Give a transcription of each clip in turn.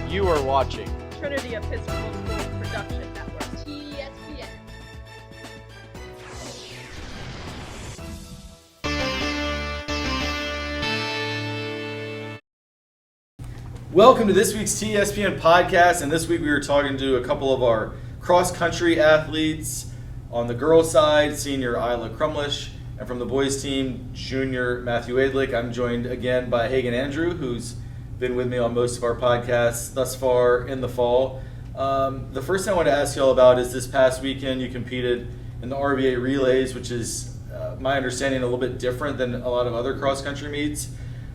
You are watching Trinity Episcopal School Production Network. TESPN. Welcome to this week's TESPN podcast, and this week we were talking to a couple of our cross-country athletes. On the girls' side, senior Eila Crumlish, and from the boys' team, junior Matthew Waidelich. I'm joined again by Hagan Andrew, who's been with me on most of our podcasts thus far in the fall. The first thing I want to ask you all about is this past weekend you competed in the RBA relays, which is, my understanding, a little bit different than a lot of other cross-country meets.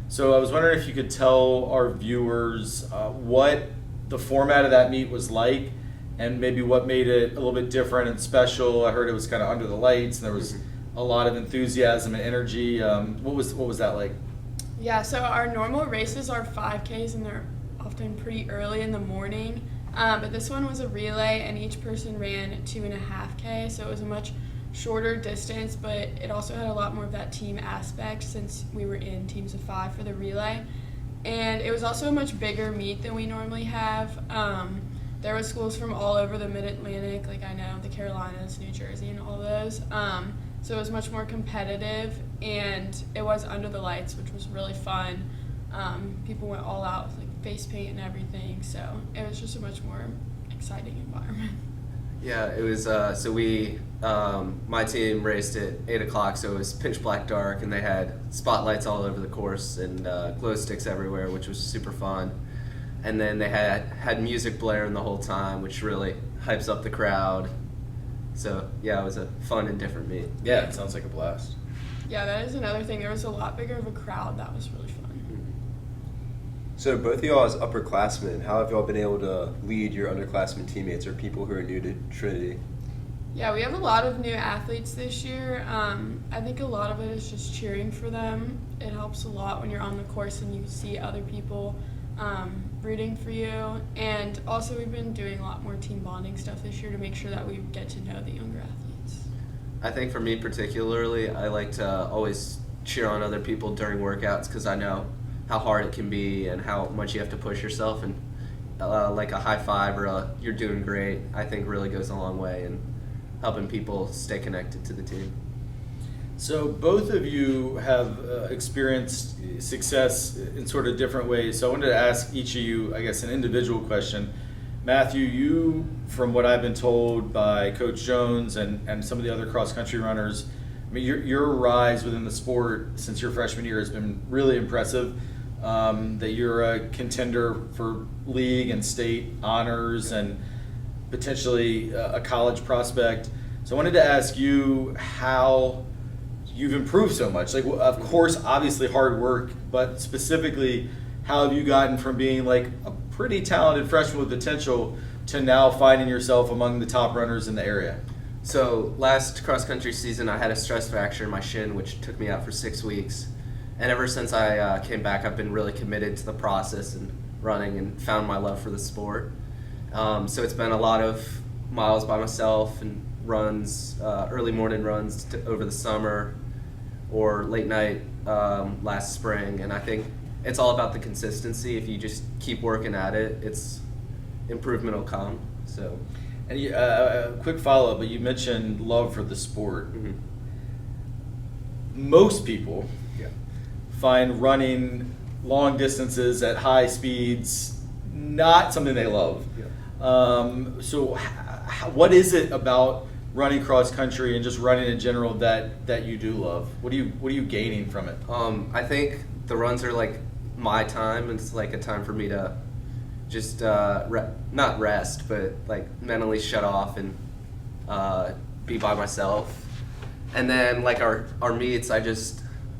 So I was wondering if you could tell our viewers what the format of that meet was like, and maybe what made it a little bit different and special. I heard it was kind of under the lights, and there was a lot of enthusiasm and energy. What was that like? Yeah, so our normal races are 5Ks, and they're often pretty early in the morning. But this one was a relay, and each person ran 2.5K, so it was a much shorter distance, but it also had a lot more of that team aspect since we were in teams of 5 for the relay. And it was also a much bigger meet than we normally have. There were schools from all over the Mid-Atlantic, like I know the Carolinas, New Jersey, and all those. So it was much more competitive, and it was under the lights, which was really fun. People went all out with like face paint and everything, so it was just a much more exciting environment. Yeah, it was, my team raced at 8 o'clock, so it was pitch black dark, and they had spotlights all over the course and glow sticks everywhere, which was super fun. And then they had music blaring the whole time, which really hypes up the crowd. So, yeah, it was a fun and different meet. Yeah, it sounds like a blast. Yeah, that is another thing. There was a lot bigger of a crowd. That was really fun. So both of y'all as upperclassmen, how have y'all been able to lead your underclassmen teammates or people who are new to Trinity? Yeah, we have a lot of new athletes this year. I think a lot of it is just cheering for them. It helps a lot when you're on the course and you see other people rooting for you. And also we've been doing a lot more team bonding stuff this year to make sure that we get to know the younger athletes. I think for me particularly, I like to always cheer on other people during workouts because I know how hard it can be and how much you have to push yourself. And like a high five or a "you're doing great," I think really goes a long way in helping people stay connected to the team. So both of you have experienced success in sort of different ways. So I wanted to ask each of you, I guess, an individual question. Matthew, you, from what I've been told by Coach Jones and some of the other cross-country runners, I mean, your rise within the sport since your freshman year has been really impressive. That you're a contender for league and state honors and potentially a college prospect. So I wanted to ask you how you've improved so much. Like, of course, obviously hard work, but specifically, how have you gotten from being like a pretty talented freshman with potential to now finding yourself among the top runners in the area? So last cross-country season, I had a stress fracture in my shin, which took me out for 6 weeks. And ever since I came back, I've been really committed to the process and running and found my love for the sport. So it's been a lot of miles by myself and runs, early morning runs over the summer or late night last spring. And I think it's all about the consistency. If you just keep working at it, improvement will come. So. And a quick follow-up, but you mentioned love for the sport. Mm-hmm. Most people find running long distances at high speeds not something they love. So what is it about running cross country and just running in general that you do love? What are you gaining from it? I think the runs are like my time, and it's like a time for me to just not rest, but like mentally shut off and be by myself. And then like our meets,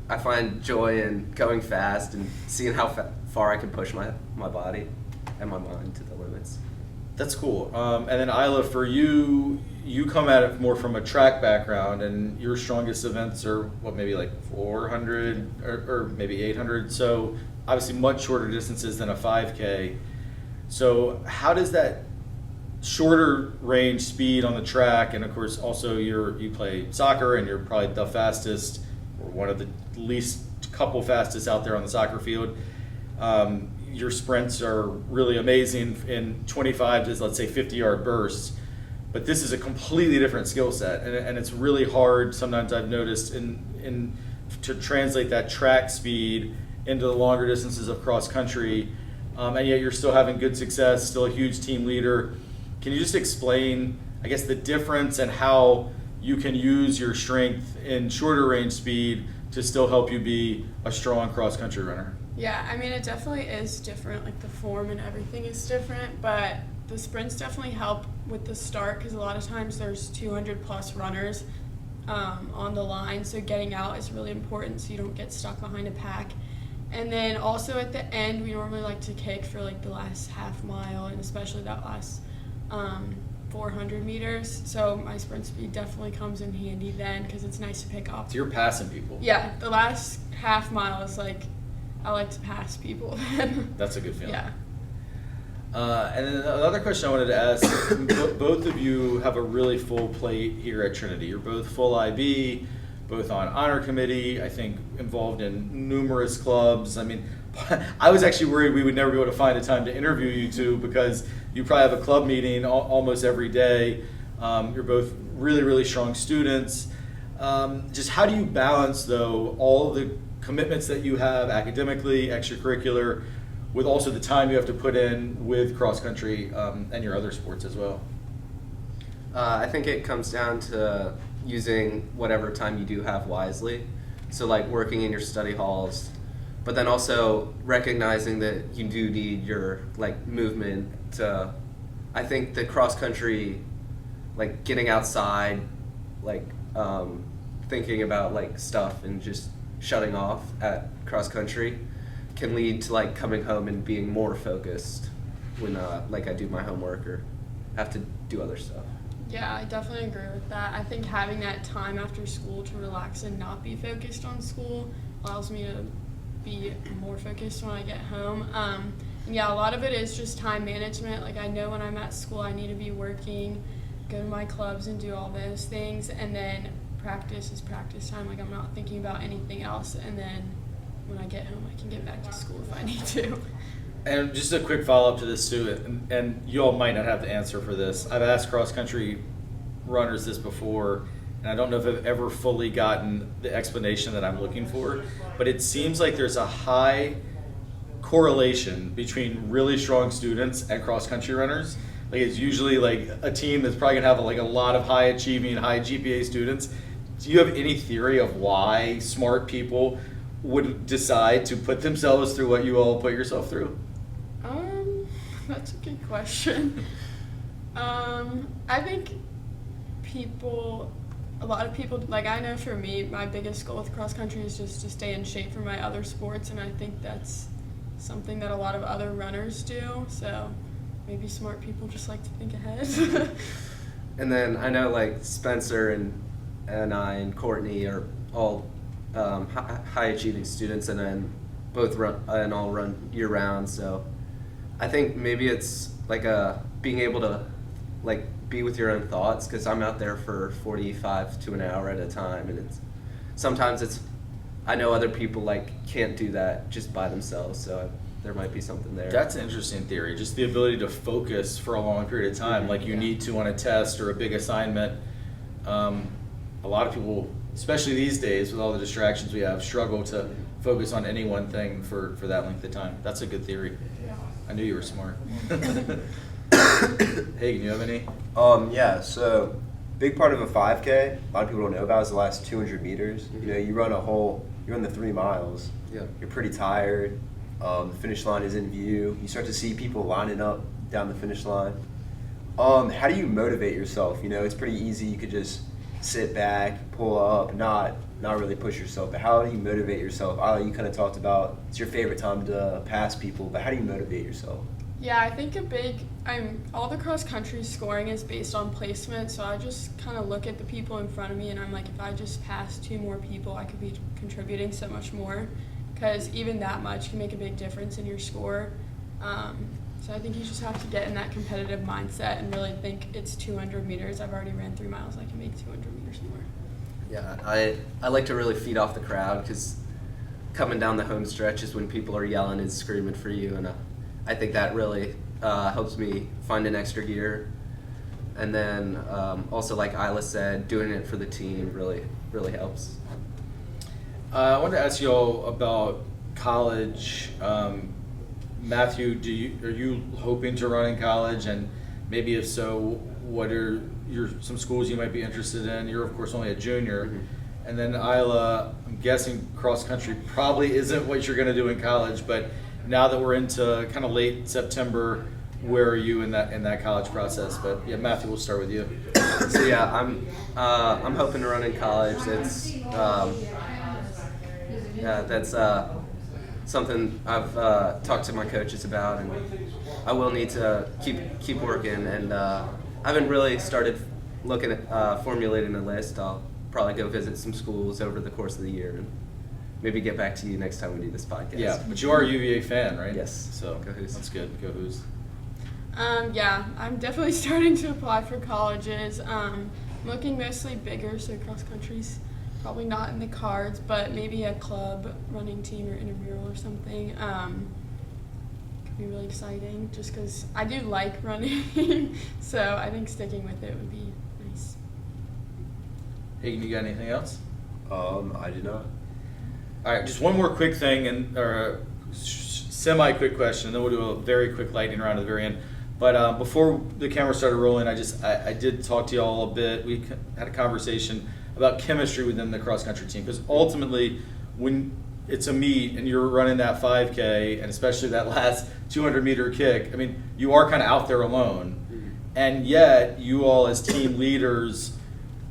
I find joy in going fast and seeing how far I can push my body and my mind to the limits. That's cool. And then Eila, for you come at it more from a track background, and your strongest events are maybe like 400 or maybe 800. So obviously much shorter distances than a 5K. So how does that shorter range speed on the track, and of course also you play soccer and you're probably the fastest or one of the least couple fastest out there on the soccer field. your sprints are really amazing in 25 to, let's say, 50-yard bursts. But this is a completely different skill set, and it's really hard sometimes, I've noticed, to translate that track speed into the longer distances of cross country, and yet you're still having good success, still a huge team leader. Can you just explain, I guess, the difference and how you can use your strength in shorter range speed to still help you be a strong cross country runner? Yeah, I mean, it definitely is different. Like, the form and everything is different, but the sprints definitely help with the start because a lot of times there's 200 plus runners on the line, so getting out is really important so you don't get stuck behind a pack. And then also at the end, we normally like to kick for like the last half mile and especially that last 400 meters. So my sprint speed definitely comes in handy then because it's nice to pick up. So you're passing people. Yeah, the last half mile is like, I like to pass people then. That's a good feeling. Yeah. And then another question I wanted to ask, both of you have a really full plate here at Trinity. You're both full IB, both on honor committee, I think involved in numerous clubs. I mean, I was actually worried we would never be able to find a time to interview you two because you probably have a club meeting almost every day. You're both really, really strong students. Just how do you balance, though, all of the commitments that you have academically, extracurricular, with also the time you have to put in with cross country and your other sports as well? I think it comes down to using whatever time you do have wisely. So like working in your study halls, but then also recognizing that you do need your like movement to, I think the cross country, like getting outside, like thinking about like stuff and just shutting off at cross country can lead to like coming home and being more focused when like I do my homework or have to do other stuff. Yeah, I definitely agree with that. I think having that time after school to relax and not be focused on school allows me to be more focused when I get home. And yeah, a lot of it is just time management. Like I know when I'm at school I need to be working, go to my clubs and do all those things, and then practice is practice time. Like I'm not thinking about anything else, and then when I get home I can get back to school if I need to. And just a quick follow-up to this too, and you all might not have the answer for this. I've asked cross-country runners this before, and I don't know if I've ever fully gotten the explanation that I'm looking for, but it seems like there's a high correlation between really strong students and cross-country runners. Like it's usually like a team that's probably gonna have like a lot of high-achieving, high GPA students. Do you have any theory of why smart people would decide to put themselves through what you all put yourself through? That's a good question. I think a lot of people, like I know for me, my biggest goal with cross country is just to stay in shape for my other sports, and I think that's something that a lot of other runners do, so maybe smart people just like to think ahead. And then I know like Spencer and I and Courtney are all high achieving students, and then both all run year round, so I think maybe it's like being able to like be with your own thoughts, because I'm out there for 45 to an hour at a time, and sometimes I know other people like can't do that just by themselves, so there might be something there. That's an interesting theory, just the ability to focus for a long period of time, like you need to on a test or a big assignment. A lot of people, especially these days with all the distractions we have, struggle to focus on any one thing for that length of time. That's a good theory. Yeah. I knew you were smart. Hey, can you have any? Yeah, so big part of a 5K, a lot of people don't know about is the last 200 meters. Mm-hmm. You know, you run the 3 miles. Yeah. You're pretty tired. The finish line is in view. You start to see people lining up down the finish line. How do you motivate yourself? You know, it's pretty easy. You could just sit back, pull up, not really push yourself. But how do you motivate yourself? Eila, you kind of talked about it's your favorite time to pass people, but how do you motivate yourself? Yeah, I think all the cross country scoring is based on placement, so I just kind of look at the people in front of me and I'm like, if I just pass 2 more people, I could be contributing so much more, because even that much can make a big difference in your score. So I think you just have to get in that competitive mindset and really think it's 200 meters. I've already ran 3 miles, I can make 200 meters more. Yeah, I like to really feed off the crowd, because coming down the home stretch is when people are yelling and screaming for you, and I think that really helps me find an extra gear. And then also, like Eila said, doing it for the team really helps. I wanted to ask you all about college. Matthew, are you hoping to run in college? And maybe if so, what are some schools you might be interested in? You're of course only a junior. Mm-hmm. And then Eila, I'm guessing cross country probably isn't what you're going to do in college, but now that we're into kind of late September, where are you in that college process? But yeah, Matthew, we'll start with you. So yeah, I'm hoping to run in college. It's that's something I've talked to my coaches about, and I will need to keep working. And I haven't really started looking at formulating a list. I'll probably go visit some schools over the course of the year, and maybe get back to you next time we do this podcast. Yeah, but you are a UVA fan, right? Yes. So Go Hoos. That's good. Go Hoos. Yeah, I'm definitely starting to apply for colleges. Looking mostly bigger, so cross country's probably not in the cards, but maybe a club running team or intramural or something. Could be really exciting just because I do like running, so I think sticking with it would be nice. Hagen, you got anything else? I do not. All right, just one more quick thing, or a semi-quick question, and then we'll do a very quick lightning round at the very end. But before the camera started rolling, I did talk to you all a bit. We had a conversation about chemistry within the cross-country team, because ultimately, when it's a meet and you're running that 5K, and especially that last 200-meter kick, I mean, you are kind of out there alone. And yet, you all as team leaders,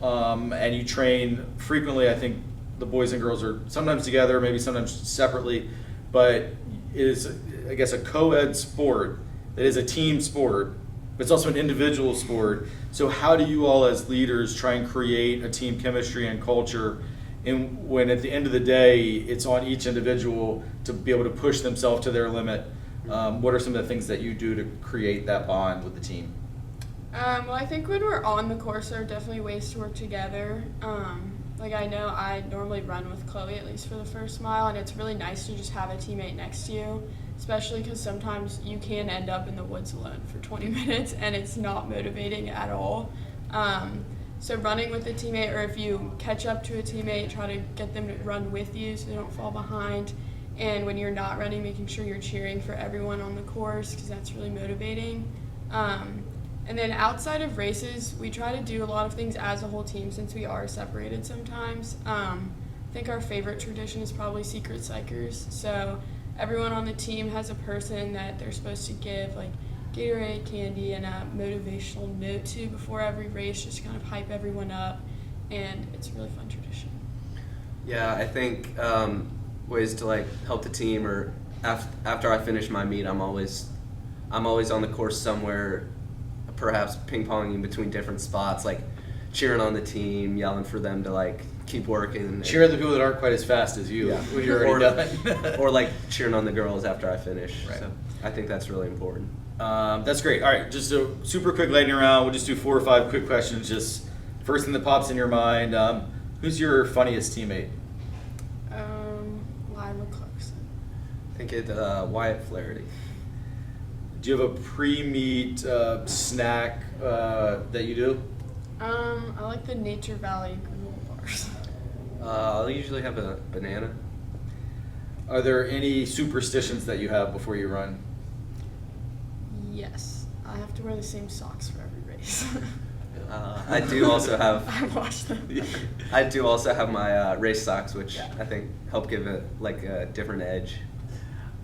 and you train frequently, I think the boys and girls are sometimes together, maybe sometimes separately, but it is, I guess, a co-ed sport that is a team sport, but it's also an individual sport. So how do you all as leaders try and create a team chemistry and culture when at the end of the day, it's on each individual to be able to push themselves to their limit? What are some of the things that you do to create that bond with the team? Well, I think when we're on the course, there are definitely ways to work together. Like I know I normally run with Chloe, at least for the first mile, and it's really nice to just have a teammate next to you, especially because sometimes you can end up in the woods alone for 20 minutes and it's not motivating at all. So running with a teammate, or if you catch up to a teammate, try to get them to run with you so they don't fall behind. And when you're not running, making sure you're cheering for everyone on the course, because that's really motivating. And then outside of races, we try to do a lot of things as a whole team since we are separated sometimes. I think our favorite tradition is probably secret psychers. So everyone on the team has a person that they're supposed to give like Gatorade, candy, and a motivational note to before every race, just to kind of hype everyone up. And it's a really fun tradition. Yeah, I think ways to like help the team, or after I finish my meet, I'm always on the course somewhere, perhaps ping-ponging between different spots, like cheering on the team, yelling for them to like keep working. Cheer the people that aren't quite as fast as you when you're already done. Or like cheering on the girls after I finish. Right. So I think that's really important. That's great. All right, just a super quick lightning round. We'll just do 4 or 5 quick questions. Just first thing that pops in your mind. Who's your funniest teammate? Lila Clarkson. I think it's Wyatt Flaherty. Do you have a pre-meet snack that you do? I like the Nature Valley granola bars. I'll usually have a banana. Are there any superstitions that you have before you run? Yes, I have to wear the same socks for every race. I do also have. I watched them. I do also have my race socks, which I think help give it like a different edge.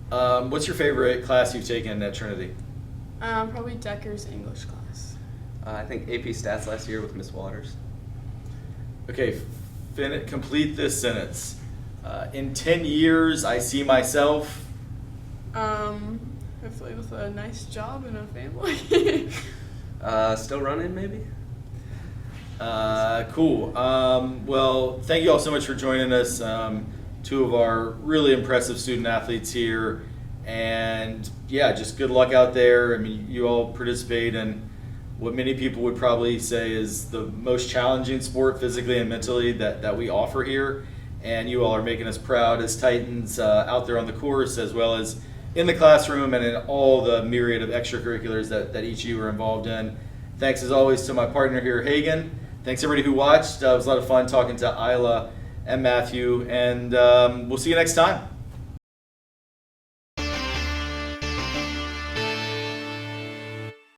What's your favorite class you've taken at Trinity? Probably Decker's English class. I think AP Stats last year with Miss Waters. Okay, complete this sentence. In 10 years, I see myself. Hopefully with a nice job and a family. Still running, maybe? Cool. Well, thank you all so much for joining us. 2 of our really impressive student athletes here. And yeah, just good luck out there. I mean, you all participate in what many people would probably say is the most challenging sport physically and mentally that we offer here. and you all are making us proud as Titans out there on the course, as well as in the classroom and in all the myriad of extracurriculars that each of you are involved in. Thanks as always to my partner here, Hagen. Thanks everybody who watched. It was a lot of fun talking to Eila and Matthew, and we'll see you next time.